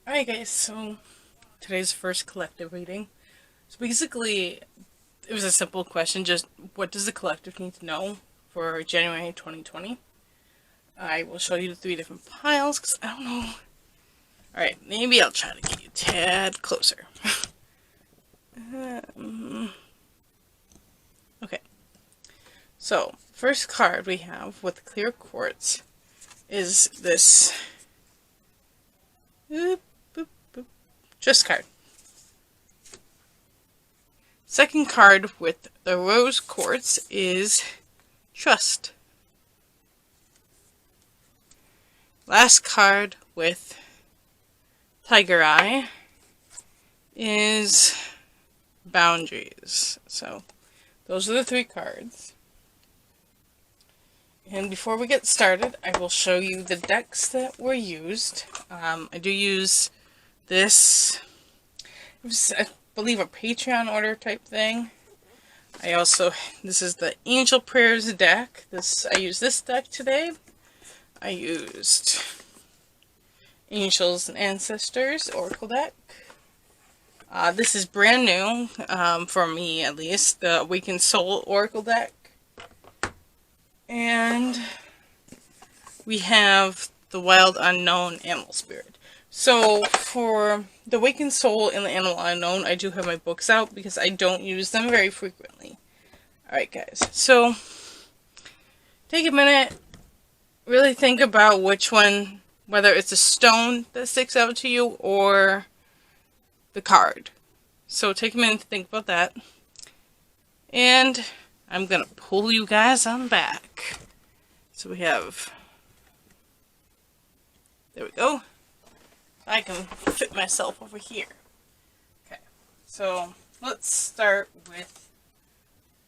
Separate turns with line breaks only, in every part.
Alright guys, so today's first collective reading. So basically, it was a simple question, just what does the collective need to know for January 2020? I will show you the three different piles, because I don't know. Alright, maybe I'll try to get you a tad closer. Okay, so first card we have with clear quartz is this Trust card. Second card with the rose quartz is Trust. Last card with Tiger Eye is Boundaries. So those are the three cards. And before we get started, I will show you the decks that were used. I do use this. It was, I believe, a Patreon order type thing. This is the Angel Prayers deck. I used this deck today. I used Angels and Ancestors Oracle deck. This is brand new, for me at least, the Awakened Soul Oracle deck. And we have the Wild Unknown Animal Spirit. So for the Awakened Soul and the Animal Unknown, I do have my books out because I don't use them very frequently. Alright guys, so take a minute, really think about which one, whether it's a stone that sticks out to you or the card. So take a minute to think about that. And I'm going to pull you guys on back. So we have, there we go. I can fit myself over here. Okay, so let's start with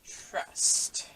Trust.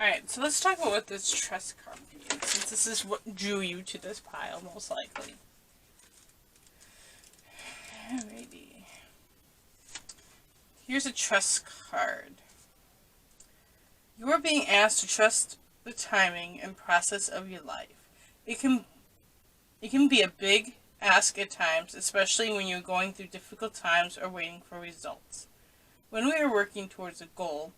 Alright, so let's talk about what this Trust card means, since this is what drew you to this pile, most likely. Alrighty. Here's a Trust card. You are being asked to trust the timing and process of your life. It can be a big ask at times, especially when you're going through difficult times or waiting for results. When we are working towards a goal,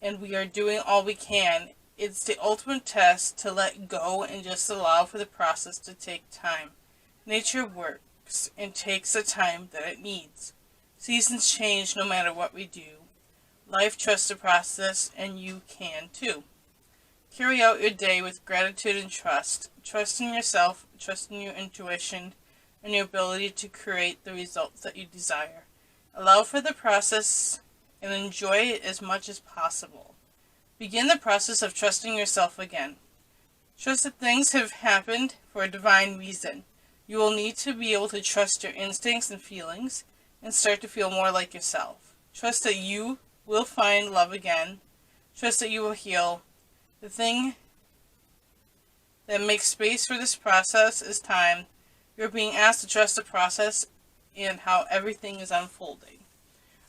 and we are doing all we can, it's the ultimate test to let go and just allow for the process to take time. Nature works and takes the time that it needs. Seasons change no matter what we do. Life trusts the process, and you can too. Carry out your day with gratitude and trust. Trust in yourself, trust in your intuition, and your ability to create the results that you desire. Allow for the process and enjoy it as much as possible. Begin the process of trusting yourself again. Trust that things have happened for a divine reason. You will need to be able to trust your instincts and feelings and start to feel more like yourself. Trust that you will find love again. Trust that you will heal. The thing that makes space for this process is time. You're being asked to trust the process and how everything is unfolding.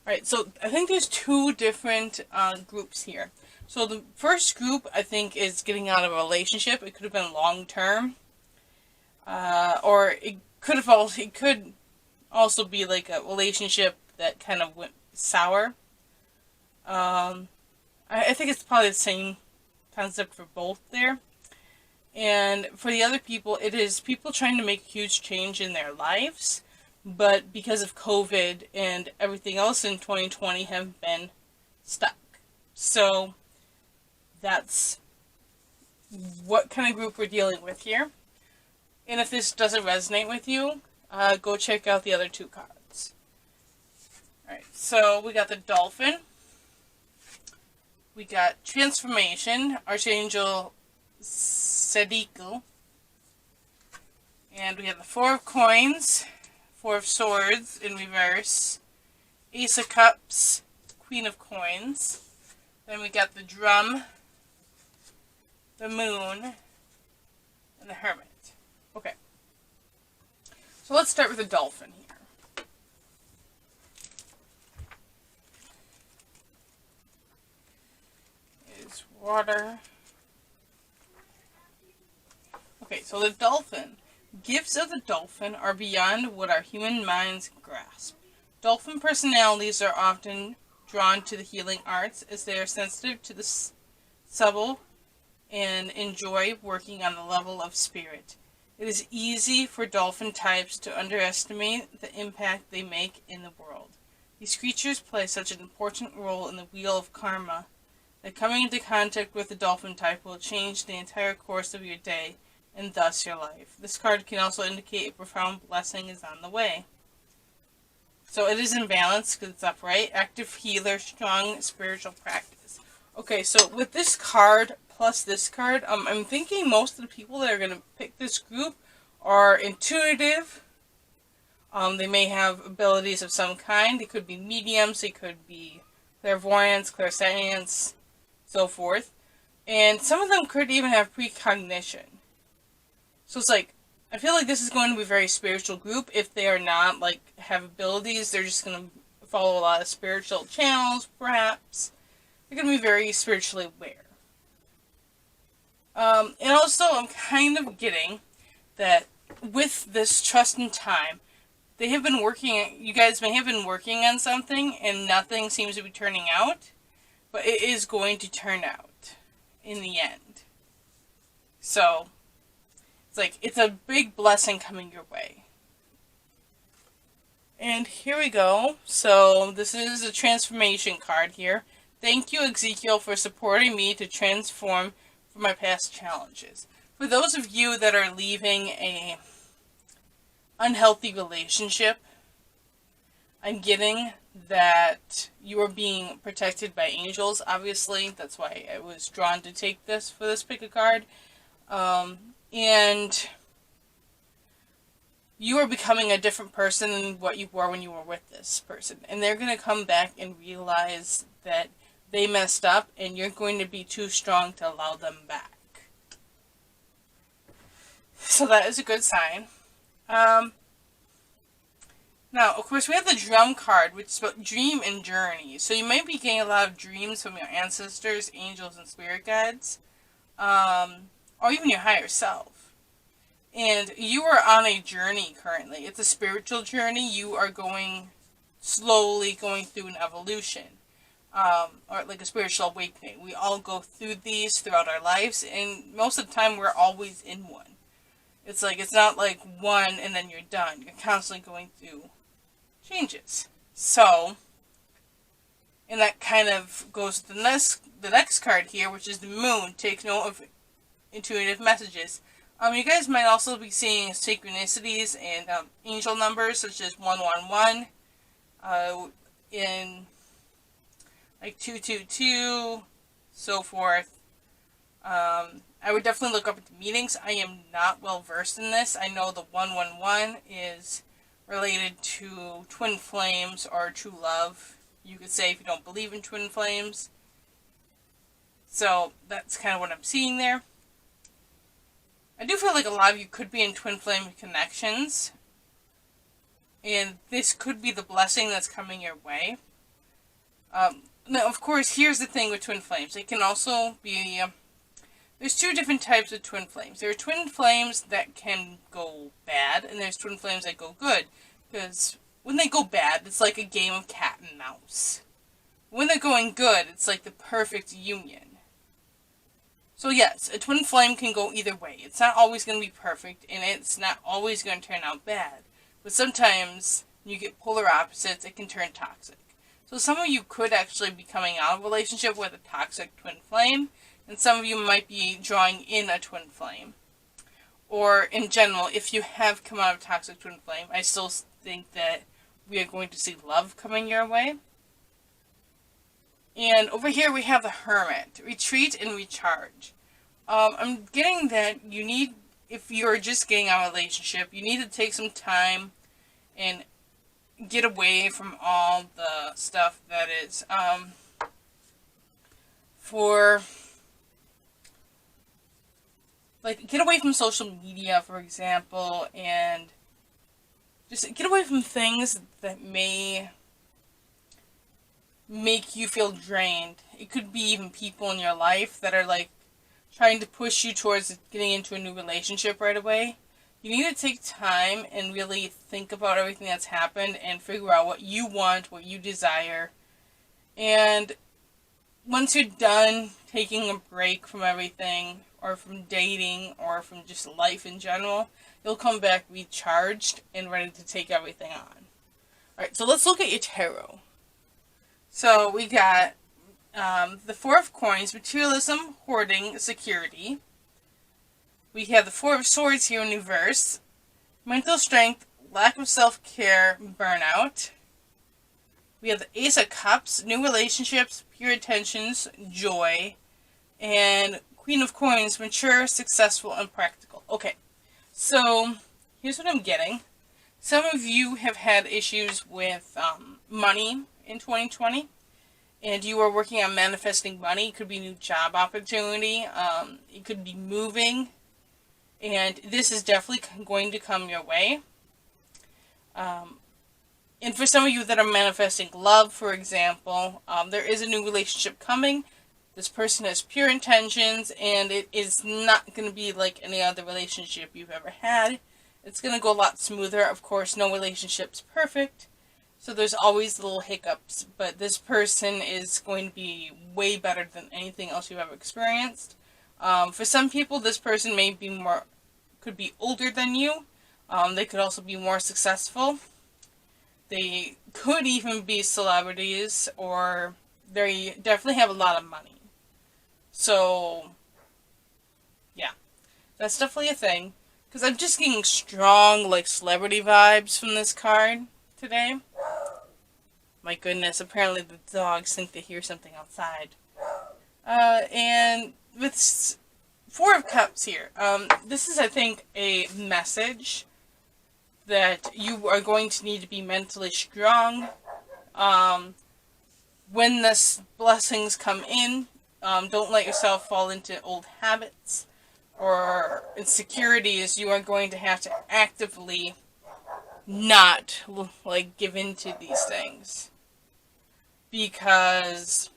Alright, so I think there's two different groups here. So the first group, I think, is getting out of a relationship. It could have been long-term. Or it could also be like a relationship that kind of went sour. I think it's probably the same concept for both there. And for the other people, it is people trying to make a huge change in their lives, but because of COVID and everything else in 2020 have been stuck. So that's what kind of group we're dealing with here. And if this doesn't resonate with you, go check out the other two cards. Alright, so we got the Dolphin. We got Transformation, Archangel Sedico. And we have the Four of Coins, Four of Swords in reverse, Ace of Cups, Queen of Coins. Then we got the Drum, the Moon, and the Hermit. Okay. So let's start with the Dolphin here. Is water. Okay, so the Dolphin. Gifts of the Dolphin are beyond what our human minds grasp. Dolphin personalities are often drawn to the healing arts as they are sensitive to the subtle and enjoy working on the level of spirit. It is easy for dolphin types to underestimate the impact they make in the world. These creatures play such an important role in the wheel of karma that coming into contact with the dolphin type will change the entire course of your day and thus your life. This card can also indicate a profound blessing is on the way. So it is in balance because it's upright. Active healer, strong spiritual practice. Okay, so with this card plus this card, I'm thinking most of the people that are going to pick this group are intuitive. They may have abilities of some kind. They could be mediums. They could be clairvoyance, clairsentience, so forth. And some of them could even have precognition. So it's like, I feel like this is going to be a very spiritual group. If they are not, like, have abilities, they're just going to follow a lot of spiritual channels, perhaps. They're going to be very spiritually aware. And also, I'm kind of getting that with this trust and time, they have been working, you guys may have been working on something, and nothing seems to be turning out, but it is going to turn out in the end. So, it's like, it's a big blessing coming your way. And here we go. So, this is a transformation card here. Thank you, Ezekiel, for supporting me to transform from my past challenges. For those of you that are leaving a unhealthy relationship, I'm getting that you are being protected by angels, obviously. That's why I was drawn to take this for this pick a card. And you are becoming a different person than what you were when you were with this person. And they're going to come back and realize that they messed up, and you're going to be too strong to allow them back. So that is a good sign. Now, of course, we have the Drum card, which is about dream and journey. So you might be getting a lot of dreams from your ancestors, angels, and spirit guides. Or even your higher self. And you are on a journey currently. It's a spiritual journey. You are slowly going through an evolution. Or like a spiritual awakening. We all go through these throughout our lives, and most of the time we're always in one. It's like, it's not like one and then you're done. You're constantly going through changes. So, and that kind of goes to the next card here, which is the Moon. Take note of intuitive messages. You guys might also be seeing synchronicities and angel numbers such as 111, in like 222, so forth. I would definitely look up at the meanings. I am not well versed in this. I know the 111 is related to twin flames or true love, you could say, if you don't believe in twin flames. So that's kind of what I'm seeing there. I do feel like a lot of you could be in twin flame connections, and this could be the blessing that's coming your way. Now, of course, here's the thing with twin flames. It can also be, there's two different types of twin flames. There are twin flames that can go bad, and there's twin flames that go good. Because when they go bad, it's like a game of cat and mouse. When they're going good, it's like the perfect union. So yes, a twin flame can go either way. It's not always going to be perfect, and it's not always going to turn out bad. But sometimes, you get polar opposites, it can turn toxic. So some of you could actually be coming out of a relationship with a toxic twin flame, and some of you might be drawing in a twin flame. Or, in general, if you have come out of a toxic twin flame, I still think that we are going to see love coming your way. And over here we have the Hermit. Retreat and recharge. I'm getting that you need if you're just getting out of a relationship, you need to take some time and get away from all the stuff that is, for, like, get away from social media, for example, and just get away from things that may make you feel drained. It could be even people in your life that are, like, trying to push you towards getting into a new relationship right away. You need to take time and really think about everything that's happened and figure out what you want, what you desire. And once you're done taking a break from everything, or from dating, or from just life in general, you'll come back recharged and ready to take everything on. Alright, so let's look at your tarot. So we got the Four of Coins, materialism, hoarding, security. We have the Four of Swords here in reverse. Mental strength, lack of self-care, burnout. We have the Ace of Cups, new relationships, pure intentions, joy. And Queen of Coins, mature, successful, and practical. Okay, so here's what I'm getting. Some of you have had issues with money in 2020. And you are working on manifesting money. It could be a new job opportunity. It could be moving. And this is definitely going to come your way. And for some of you that are manifesting love, for example, there is a new relationship coming. This person has pure intentions, and it is not going to be like any other relationship you've ever had. It's going to go a lot smoother. Of course, no relationship's perfect. So there's always little hiccups, but this person is going to be way better than anything else you've ever experienced. For some people, this person could be older than you. They could also be more successful. They could even be celebrities, or they definitely have a lot of money. So, yeah, that's definitely a thing. Because I'm just getting strong, like, celebrity vibes from this card today. My goodness, apparently the dogs think they hear something outside. And with Four of Cups here, this is, I think, a message that you are going to need to be mentally strong. When this blessings come in, don't let yourself fall into old habits or insecurities. You are going to have to actively not, like, give in to these things. Because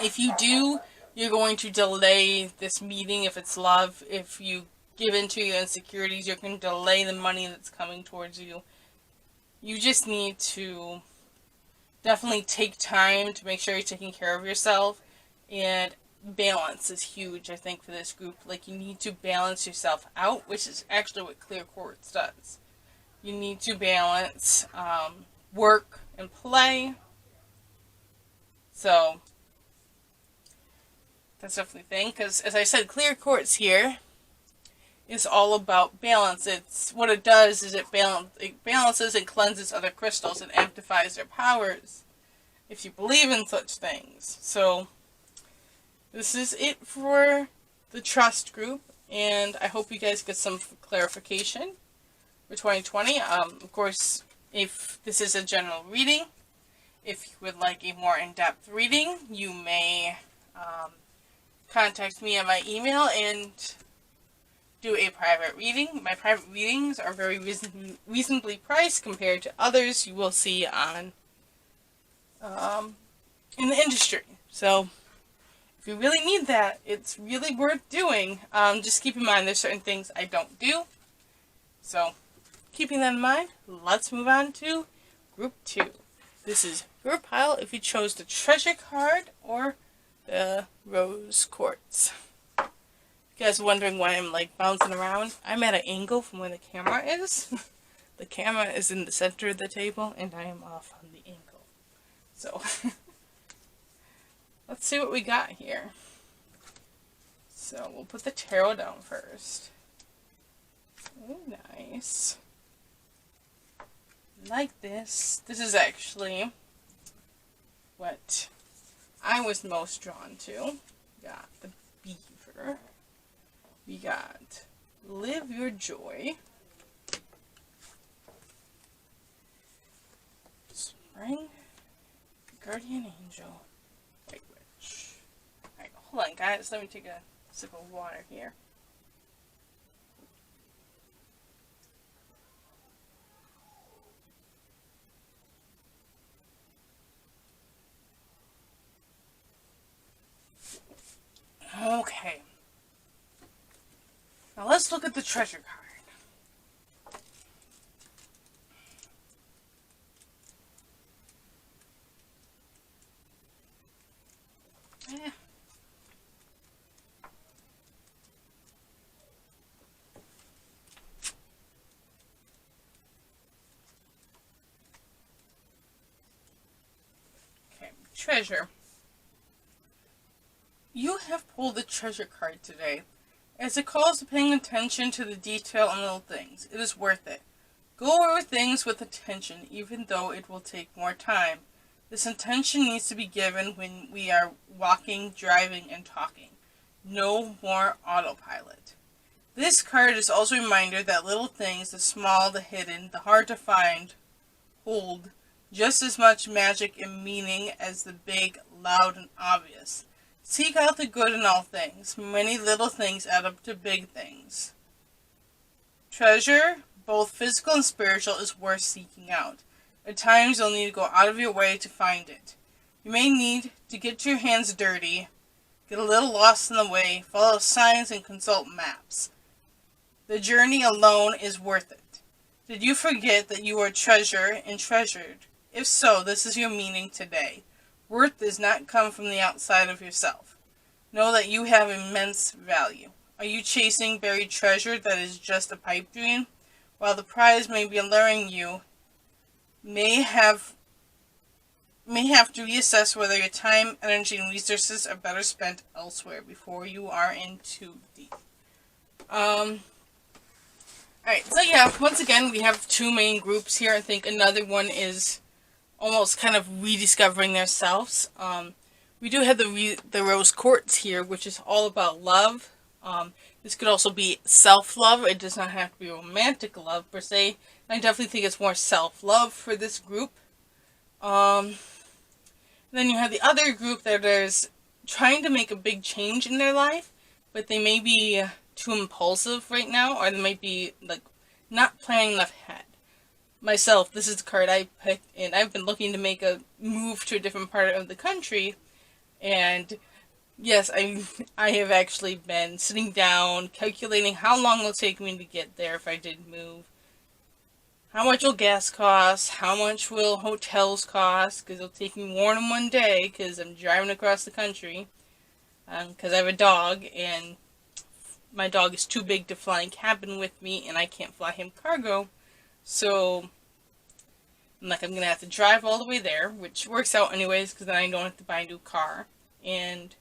if you do, you're going to delay this meeting if it's love. If you give in to your insecurities, you're going to delay the money that's coming towards you. You just need to definitely take time to make sure you're taking care of yourself. And balance is huge, I think, for this group. Like, you need to balance yourself out, which is actually what clear quartz does. You need to balance work and play. So, that's definitely a thing, because as I said, clear quartz here is all about balance. It's what it does is it balances and cleanses other crystals and amplifies their powers, if you believe in such things. So, this is it for the trust group, and I hope you guys get some clarification for 2020. Of course, if this is a general reading, if you would like a more in-depth reading, you may contact me on my email and do a private reading. My private readings are very reasonably priced compared to others you will see on in the industry. So, if you really need that, it's really worth doing. Just keep in mind there's certain things I don't do. So, keeping that in mind, let's move on to Group 2. This is your pile if you chose the treasure card or the rose quartz. If you guys are wondering why I'm, like, bouncing around, I'm at an angle from where the camera is. The camera is in the center of the table, and I am off on the angle. So, let's see what we got here. So, we'll put the tarot down first. Oh, nice. Like this. This is actually what I was most drawn to. We got the beaver. We got Live your joy. Spring. Guardian angel. White witch. Alright, hold on guys. Let me take a sip of water here. Okay. Now let's look at the treasure card. Eh. Okay, treasure. You have pulled the treasure card today, as it calls to paying attention to the detail on little things. It is worth it. Go over things with attention, even though it will take more time. This attention needs to be given when we are walking, driving, and talking. No more autopilot. This card is also a reminder that little things, the small, the hidden, the hard to find, hold just as much magic and meaning as the big, loud, and obvious. Seek out the good in all things. Many little things add up to big things. Treasure, both physical and spiritual, is worth seeking out. At times you'll need to go out of your way to find it. You may need to get your hands dirty, get a little lost in the way, follow signs, and consult maps. The journey alone is worth it. Did you forget that you are treasure and treasured? If so, this is your meaning today. Worth does not come from the outside of yourself. Know that you have immense value. Are you chasing buried treasure that is just a pipe dream? While the prize may be alluring you, may have to reassess whether your time, energy, and resources are better spent elsewhere before you are in too deep. Alright, so yeah, once again, we have two main groups here. I think another one is almost kind of rediscovering themselves. We do have the Rose Quartz here, which is all about love. This could also be self-love. It does not have to be romantic love per se. I definitely think it's more self-love for this group. Then you have the other group that is trying to make a big change in their life, but they may be too impulsive right now, or they might be like not planning enough ahead. Myself, this is the card I picked, and I've been looking to make a move to a different part of the country, and yes, I have actually been sitting down, calculating how long it'll take me to get there if I did move. How much will gas cost? How much will hotels cost? Because it'll take me more than one day, because I'm driving across the country. Because I have a dog, and my dog is too big to fly in cabin with me, and I can't fly him cargo. So, I'm going to have to drive all the way there, which works out anyways, because then I don't have to buy a new car. And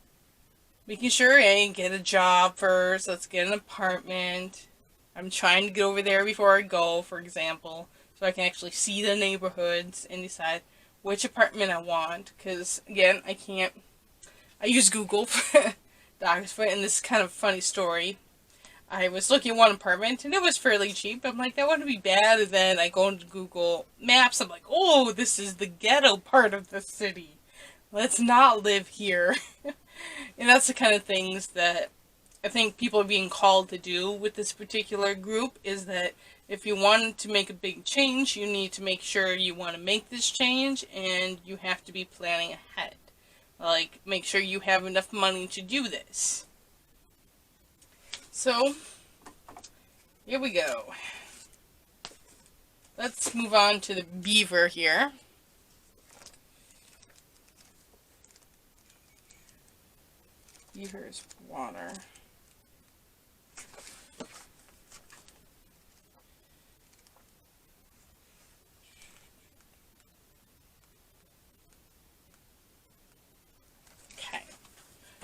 making sure I get a job first, let's get an apartment. I'm trying to get over there before I go, for example, so I can actually see the neighborhoods and decide which apartment I want, because, again, I use Google Docs for it, and this is kind of a funny story. I was looking at one apartment, and it was fairly cheap. I'm like, that wouldn't be bad, and then I go into Google Maps, I'm like, oh, this is the ghetto part of the city. Let's not live here. And that's the kind of things that I think people are being called to do with this particular group, is that if you want to make a big change, you need to make sure you want to make this change, and you have to be planning ahead. Like, make sure you have enough money to do this. So, here we go. Let's move on to the beaver here. Beaver's water. Okay.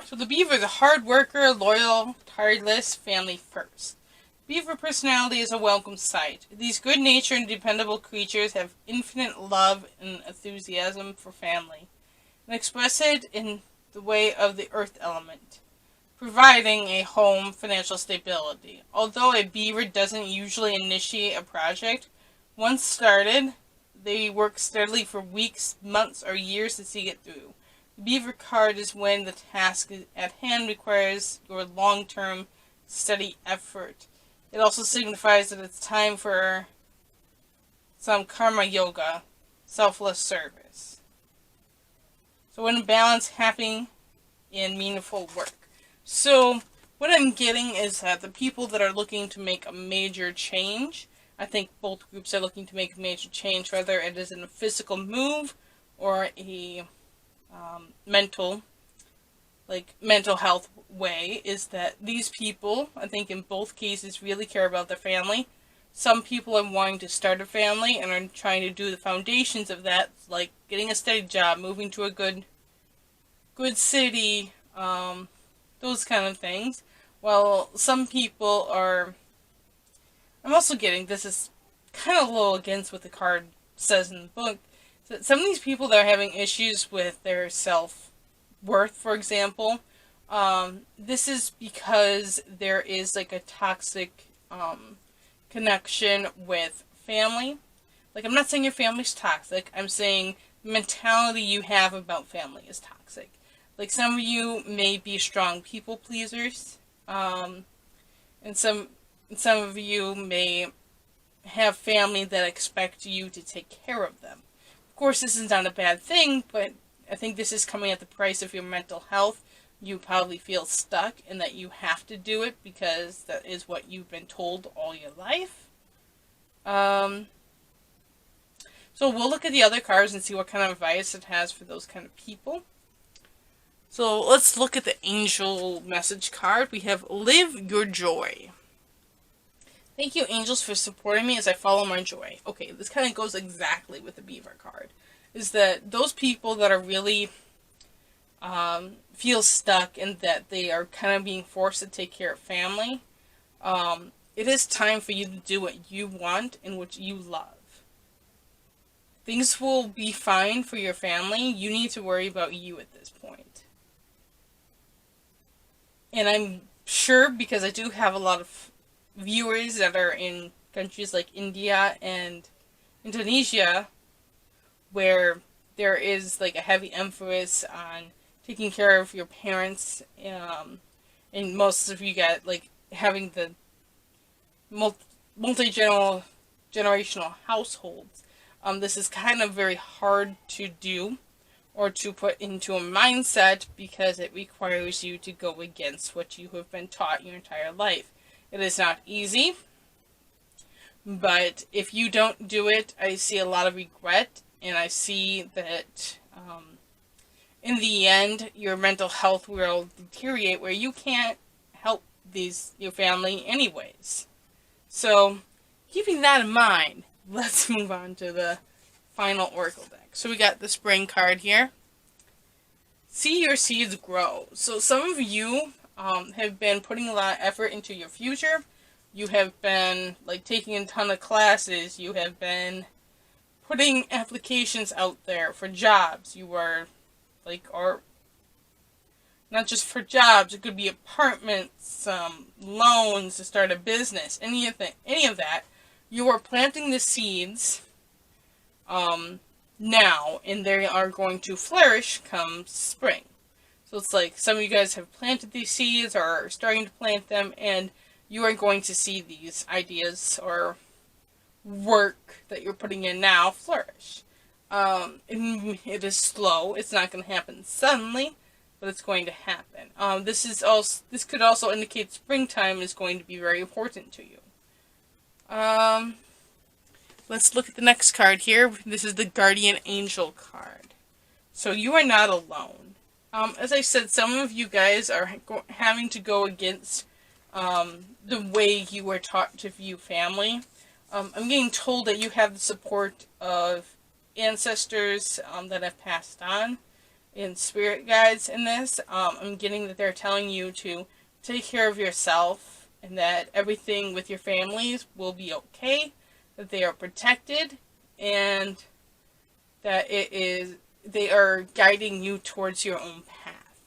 So the beaver is a hard worker, loyal, tireless, family first. Beaver personality is a welcome sight. These good-natured and dependable creatures have infinite love and enthusiasm for family, and express it in the way of the earth element. providing a home financial stability. Although a beaver doesn't usually initiate a project, once started, they work steadily for weeks, months, or years to see it through. The beaver card is when the task at hand requires your long-term, steady effort. It also signifies that it's time for some karma yoga, selfless service. So when balance happening in meaningful work. So what I'm getting is that the people that are looking to make a major change, I think both groups are looking to make a major change, whether it is in a physical move or a mental health way, is that these people, I think in both cases, really care about their family. Some people are wanting to start a family and are trying to do the foundations of that, like getting a steady job, moving to a good city, those kind of things. While some people are, I'm also getting, this is kind of a little against what the card says in the book, that some of these people that are having issues with their self-worth, for example, this is because there is like a toxic connection with family. Like, I'm not saying your family's toxic, I'm saying the mentality you have about family is toxic. Like, some of you may be strong people pleasers, and some of you may have family that expect you to take care of them. Of course, this is not a bad thing, but I think this is coming at the price of your mental health. You probably feel stuck and that you have to do it because that is what you've been told all your life. So we'll look at the other cards and see what kind of advice it has for those kind of people. So let's look at the angel message card. We have Live Your Joy. Thank you, angels, for supporting me as I follow my joy. Okay, this kind of goes exactly with the beaver card. Is that those people that are really feel stuck and that they are kind of being forced to take care of family, it is time for you to do what you want and what you love. Things will be fine for your family. You need to worry about you at this point. And I'm sure, because I do have a lot of viewers that are in countries like India and Indonesia, where there is like a heavy emphasis on taking care of your parents, and most of you got like having the multi-generational households. This is kind of very hard to do or to put into a mindset because it requires you to go against what you have been taught your entire life. It is not easy, but if you don't do it, I see a lot of regret, and I see that in the end, your mental health will deteriorate where you can't help your family anyways. So, keeping that in mind, let's move on to the final oracle deck. So we got the spring card here. See your seeds grow. So some of you have been putting a lot of effort into your future. You have been like taking a ton of classes. You have been putting applications out there for jobs. You are like, or not just for jobs, it could be apartments, loans to start a business, any of that. You are planting the seeds now, and they are going to flourish come spring. So it's like some of you guys have planted these seeds or are starting to plant them, and you are going to see these ideas or work that you're putting in now flourish. It is slow. It's not going to happen suddenly, but it's going to happen. This could also indicate springtime is going to be very important to you. Let's look at the next card here. This is the Guardian Angel card. So you are not alone. As I said, some of you guys are having to go against the way you were taught to view family. I'm getting told that you have the support of ancestors that have passed on, and spirit guides in this. I'm getting that they're telling you to take care of yourself and that everything with your families will be okay, that they are protected, and that they are guiding you towards your own path.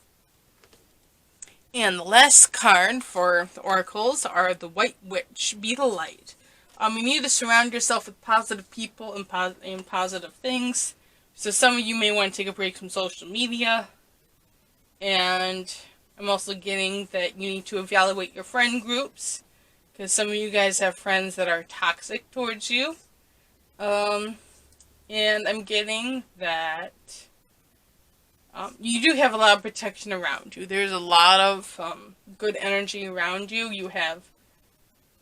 And the last card for the oracles are the White Witch. Be the light. You need to surround yourself with positive people and positive things. So some of you may want to take a break from social media. And I'm also getting that you need to evaluate your friend groups. Because some of you guys have friends that are toxic towards you. And I'm getting that you do have a lot of protection around you. There's a lot of good energy around you. You have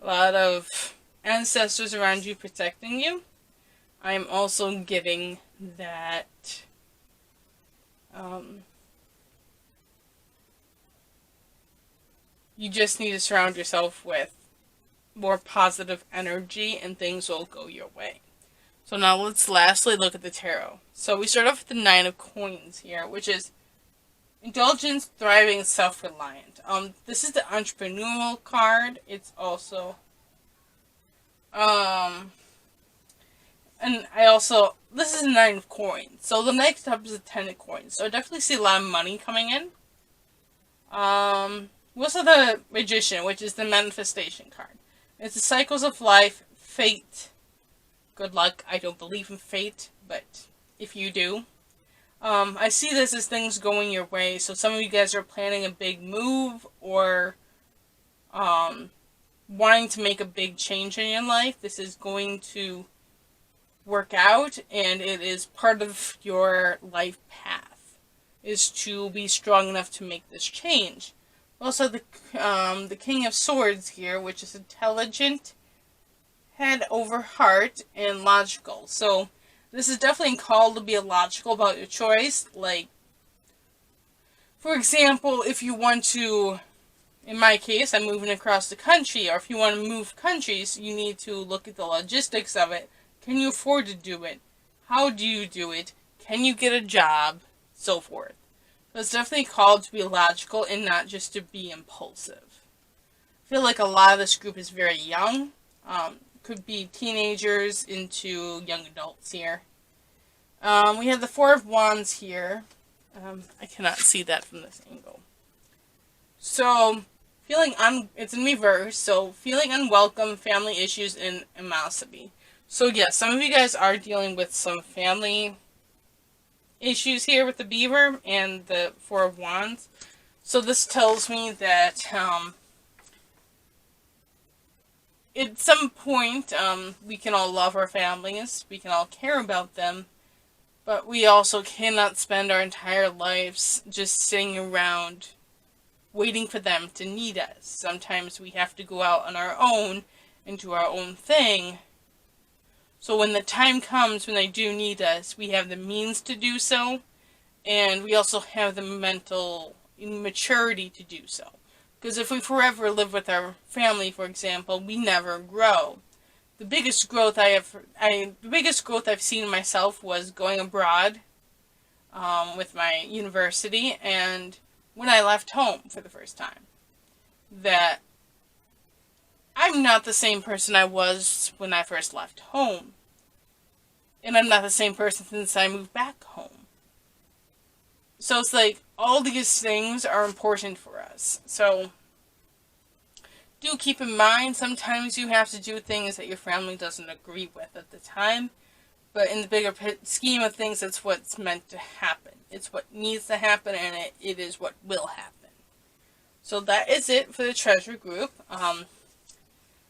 a lot of ancestors around you protecting you. I'm also getting that you just need to surround yourself with more positive energy and things will go your way. So now let's lastly look at the tarot. So we start off with the Nine of Coins here, which is indulgence, thriving, self-reliant. This is the entrepreneurial card. It's also, and this is the Nine of Coins. So the next up is the Ten of Coins. So I definitely see a lot of money coming in. We also have the Magician, which is the manifestation card. It's the cycles of life, fate. Good luck. I don't believe in fate, but if you do. I see this as things going your way. So some of you guys are planning a big move or wanting to make a big change in your life. This is going to work out, and it is part of your life path, is to be strong enough to make this change. Also, the King of Swords here, which is intelligent, head over heart, and logical. So this is definitely called to be logical about your choice. Like, for example, if you want to, in my case, I'm moving across the country, or if you want to move countries, you need to look at the logistics of it. Can you afford to do it? How do you do it? Can you get a job? So forth. So it's definitely called to be logical and not just to be impulsive. I feel like a lot of this group is very young. Could be teenagers into young adults here. We have the Four of Wands here. I cannot see that from this angle. So, it's in reverse, so feeling unwelcome, family issues, and animosity. So yes, some of you guys are dealing with some family issues here with the Beaver and the Four of Wands. So this tells me that, at some point, we can all love our families, we can all care about them, but we also cannot spend our entire lives just sitting around waiting for them to need us. Sometimes we have to go out on our own and do our own thing. So when the time comes when they do need us, we have the means to do so, and we also have the mental maturity to do so. Because if we forever live with our family, for example, we never grow. The biggest growth I've seen in myself was going abroad with my university, and when I left home for the first time. That I'm not the same person I was when I first left home. And I'm not the same person since I moved back home. So it's like, all these things are important for us. So, do keep in mind, sometimes you have to do things that your family doesn't agree with at the time. But in the bigger scheme of things, it's what's meant to happen. It's what needs to happen, and it is what will happen. So that is it for the treasure group.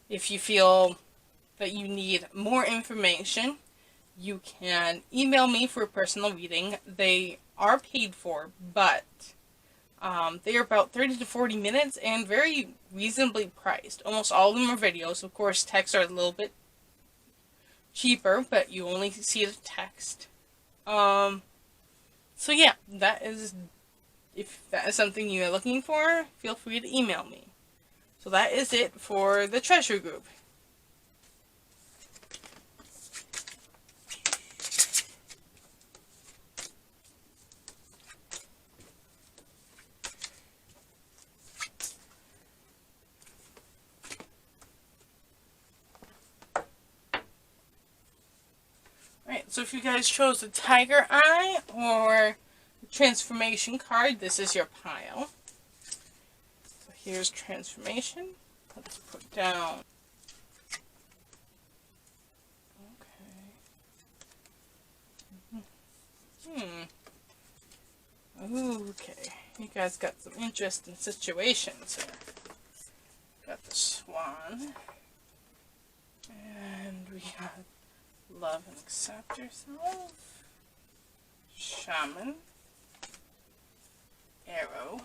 If you feel that you need more information, you can email me for a personal reading. They are paid for, but they are about 30 to 40 minutes and very reasonably priced. Almost all of them are videos. Of course, texts are a little bit cheaper, but you only see the text. So yeah, if that is something you're looking for, feel free to email me. So that is it for the treasure group. Alright, so if you guys chose the Tiger Eye or the Transformation card, this is your pile. Here's transformation. Let's put down. Okay. Okay. You guys got some interesting situations here. Got the swan. And we got love and accept yourself. Shaman. Arrow.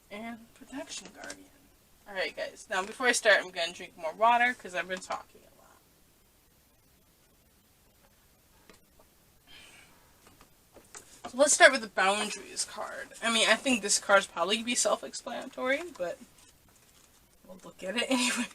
And protection guardian. Alright guys, now before I start I'm going to drink more water because I've been talking a lot. So let's start with the boundaries card. I mean, I think this card's probably be self-explanatory, but we'll look at it anyways.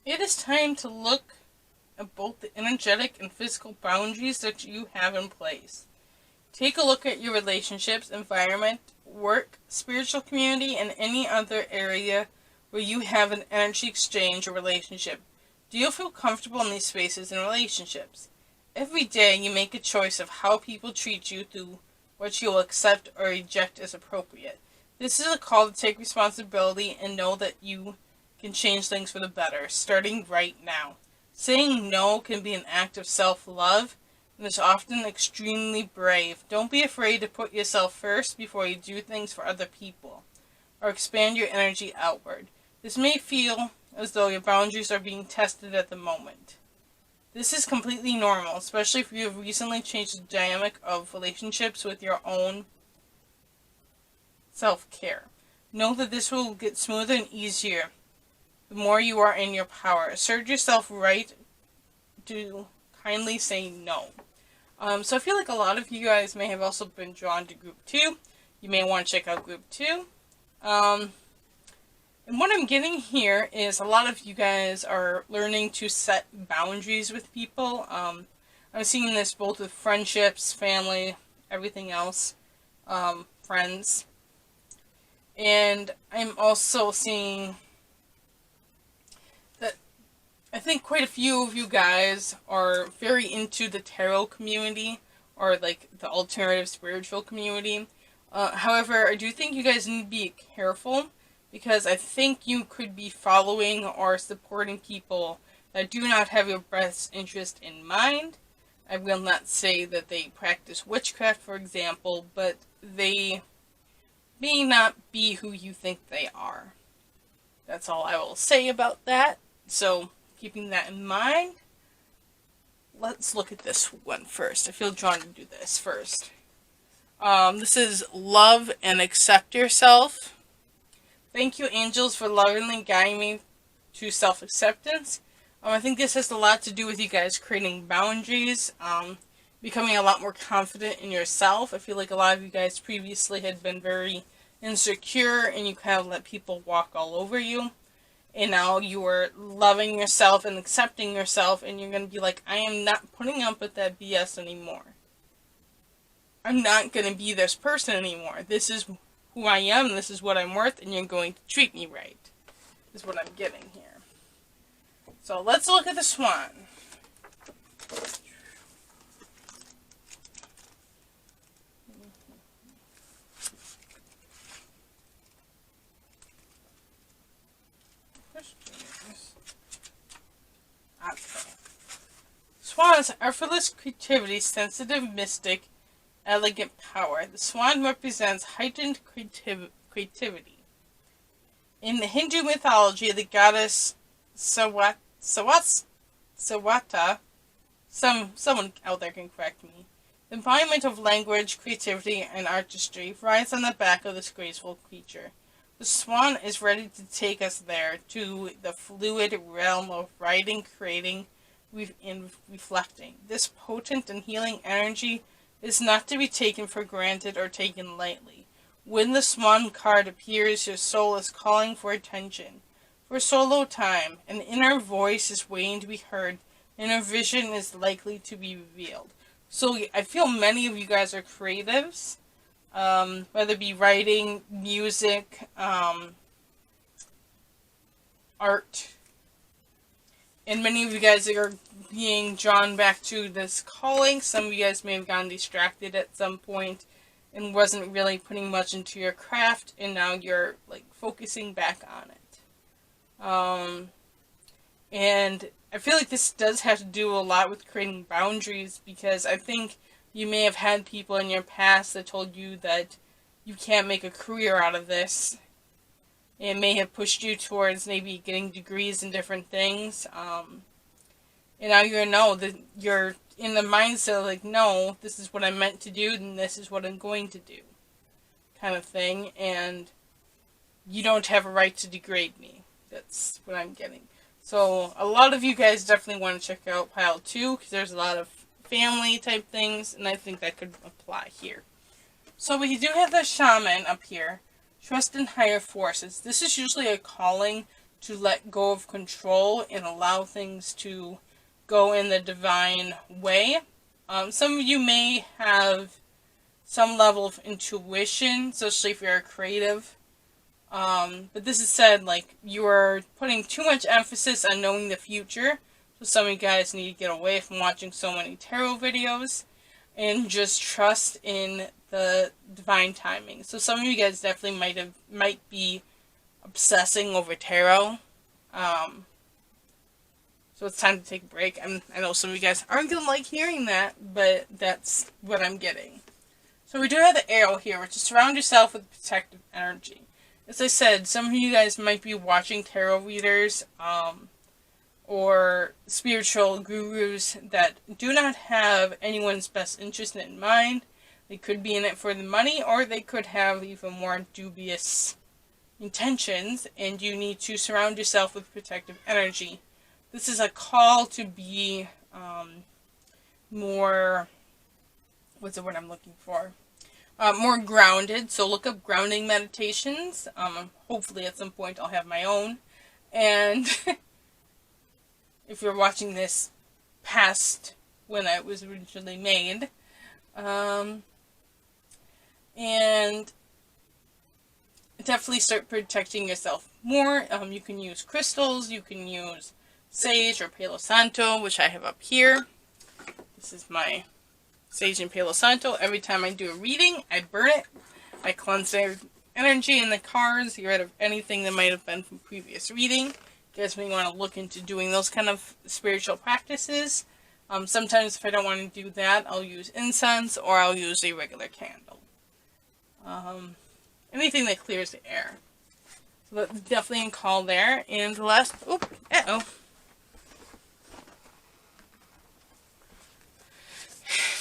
It is time to look at both the energetic and physical boundaries that you have in place. Take a look at your relationships, environment, work, spiritual community, and any other area where you have an energy exchange or relationship. Do you feel comfortable in these spaces and relationships? Every day you make a choice of how people treat you through what you will accept or reject as appropriate. This is a call to take responsibility and know that you can change things for the better, starting right now. Saying no can be an act of self-love, and is often extremely brave. Don't be afraid to put yourself first before you do things for other people, or expand your energy outward. This may feel as though your boundaries are being tested at the moment. This is completely normal, especially if you have recently changed the dynamic of relationships with your own self-care. Know that this will get smoother and easier the more you are in your power. Assert yourself right to kindly say no. So I feel like a lot of you guys may have also been drawn to group 2. You may want to check out group 2. And what I'm getting here is a lot of you guys are learning to set boundaries with people. I'm seeing this both with friendships, family, everything else, friends. And I'm also seeing I think quite a few of you guys are very into the tarot community, or like the alternative spiritual community. However, I do think you guys need to be careful, because I think you could be following or supporting people that do not have your best interest in mind. I will not say that they practice witchcraft, for example, but they may not be who you think they are. That's all I will say about that. So, keeping that in mind, let's look at this one first. I feel drawn to do this first. This is love and accept yourself. Thank you, angels, for lovingly guiding me to self-acceptance. I think this has a lot to do with you guys creating boundaries, becoming a lot more confident in yourself. I feel like a lot of you guys previously had been very insecure, and you kind of let people walk all over you. And now you are loving yourself and accepting yourself, and you're going to be like, I am not putting up with that BS anymore. I'm not going to be this person anymore. This is who I am, this is what I'm worth, and you're going to treat me right. Is what I'm getting here. So let's look at the swan. Swans, effortless creativity, sensitive mystic, elegant power. The swan represents heightened creativity. In the Hindu mythology, the goddess Sawata, someone out there can correct me, the embodiment of language, creativity, and artistry, rides on the back of this graceful creature. The swan is ready to take us there, to the fluid realm of writing, creating, and reflecting. This potent and healing energy is not to be taken for granted or taken lightly. When the swan card appears, your soul is calling for attention, for solo time. An inner voice is waiting to be heard, and a vision is likely to be revealed. So I feel many of you guys are creatives, whether it be writing, music, art. And many of you guys are being drawn back to this calling. Some of you guys may have gotten distracted at some point and wasn't really putting much into your craft, and now you're like focusing back on it. And I feel like this does have to do a lot with creating boundaries, because I think you may have had people in your past that told you that you can't make a career out of this. It may have pushed you towards maybe getting degrees in different things. And now you're in the mindset of like, no, this is what I meant to do, and this is what I'm going to do, kind of thing. And you don't have a right to degrade me. That's what I'm getting. So a lot of you guys definitely want to check out pile 2, because there's a lot of family type things, and I think that could apply here. So we do have the shaman up here. Trust in higher forces. This is usually a calling to let go of control and allow things to go in the divine way. Some of you may have some level of intuition, especially if you're a creative. But this is said, like, you are putting too much emphasis on knowing the future. So some of you guys need to get away from watching so many tarot videos and just trust in the divine timing. So some of you guys definitely might be obsessing over tarot. So it's time to take a break. I know some of you guys aren't going to like hearing that, but that's what I'm getting. So we do have the arrow here, which is surround yourself with protective energy. As I said, some of you guys might be watching tarot readers, or spiritual gurus that do not have anyone's best interest in mind. They could be in it for the money, or they could have even more dubious intentions, and you need to surround yourself with protective energy. This is a call to be more, what's the word I'm looking for? More grounded. So look up grounding meditations. Hopefully at some point I'll have my own. And if you're watching this past when it was originally made. And definitely start protecting yourself more. You can use crystals, you can use sage or Palo Santo, which I have up here. This is my sage and Palo Santo. Every time I do a reading, I burn it. I cleanse their energy in the cards, get rid of anything that might have been from previous reading. You guys may want to look into doing those kind of spiritual practices. Sometimes if I don't want to do that, I'll use incense or I'll use a regular candle. Anything that clears the air. So that's definitely a call there. And the last,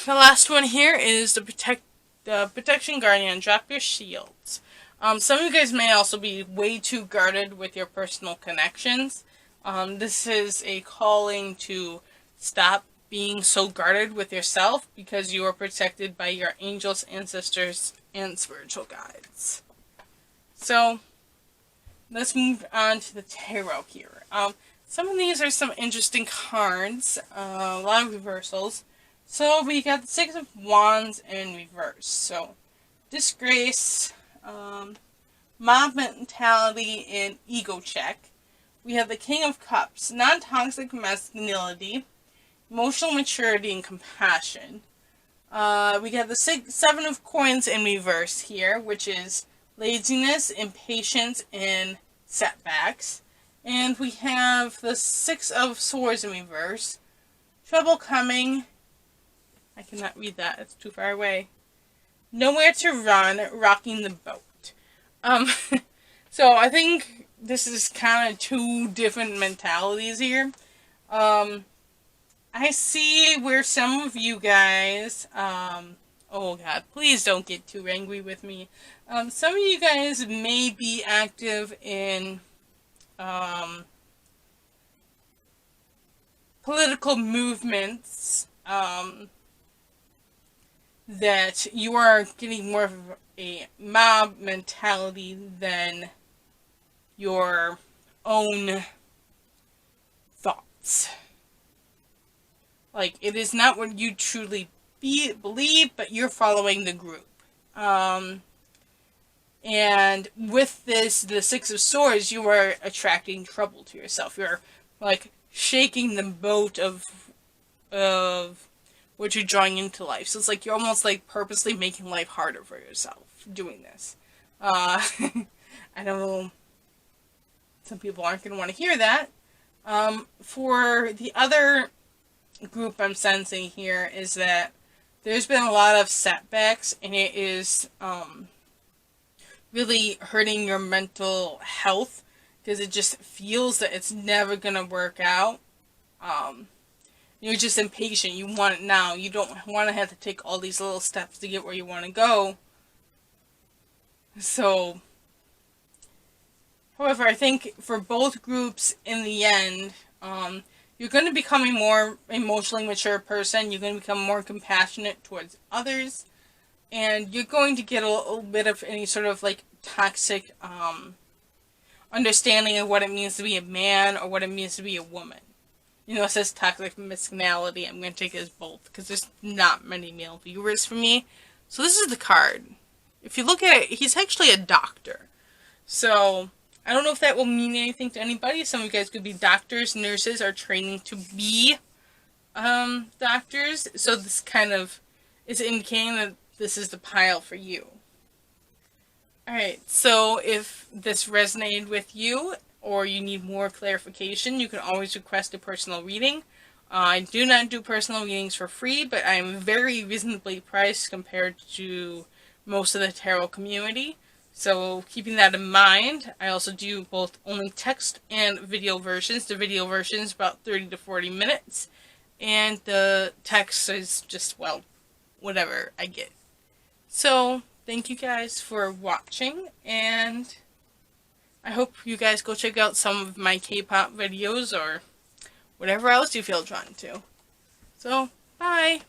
the last one here is the protection guardian. Drop your shields. Some of you guys may also be way too guarded with your personal connections. This is a calling to stop being so guarded with yourself, because you are protected by your angels, ancestors, and spiritual guides. So let's move on to the tarot here. Some of these are some interesting cards, a lot of reversals. So we got the Six of Wands in reverse. So disgrace, mob mentality, and ego check. We have the King of Cups, non-toxic masculinity, emotional maturity, and compassion. We got the Seven of Coins in reverse here, which is laziness, impatience, and setbacks. And we have the Six of Swords in reverse, trouble coming. I cannot read that, it's too far away. Nowhere to run, rocking the boat. So I think this is kind of two different mentalities here. I see where some of you guys, oh god, please don't get too angry with me. Some of you guys may be active in political movements, that you are getting more of a mob mentality than your own thoughts. Like, it is not what you truly believe, but you're following the group. And with this, the Six of Swords, you are attracting trouble to yourself. You're like shaking the boat of what you're drawing into life. So it's like you're almost like purposely making life harder for yourself doing this. I know some people aren't going to want to hear that. For the other group I'm sensing here is that there's been a lot of setbacks, and it is really hurting your mental health because it just feels that it's never going to work out. You're just impatient. You want it now. You don't want to have to take all these little steps to get where you want to go. So, however, I think for both groups in the end, you're going to become a more emotionally mature person. You're going to become more compassionate towards others. And you're going to get a little bit of any sort of like toxic understanding of what it means to be a man or what it means to be a woman. You know, it says toxic masculinity. I'm going to take it as both because there's not many male viewers for me. So this is the card. If you look at it, he's actually a doctor. So I don't know if that will mean anything to anybody. Some of you guys could be doctors, nurses, or training to be doctors. So this kind of is indicating that this is the pile for you. Alright, so if this resonated with you, or you need more clarification, you can always request a personal reading. I do not do personal readings for free, but I'm very reasonably priced compared to most of the tarot community. So keeping that in mind, I also do both only text and video versions. The video version is about 30 to 40 minutes, and the text is just, well, whatever I get. So thank you guys for watching, and I hope you guys go check out some of my K-pop videos or whatever else you feel drawn to. So, bye!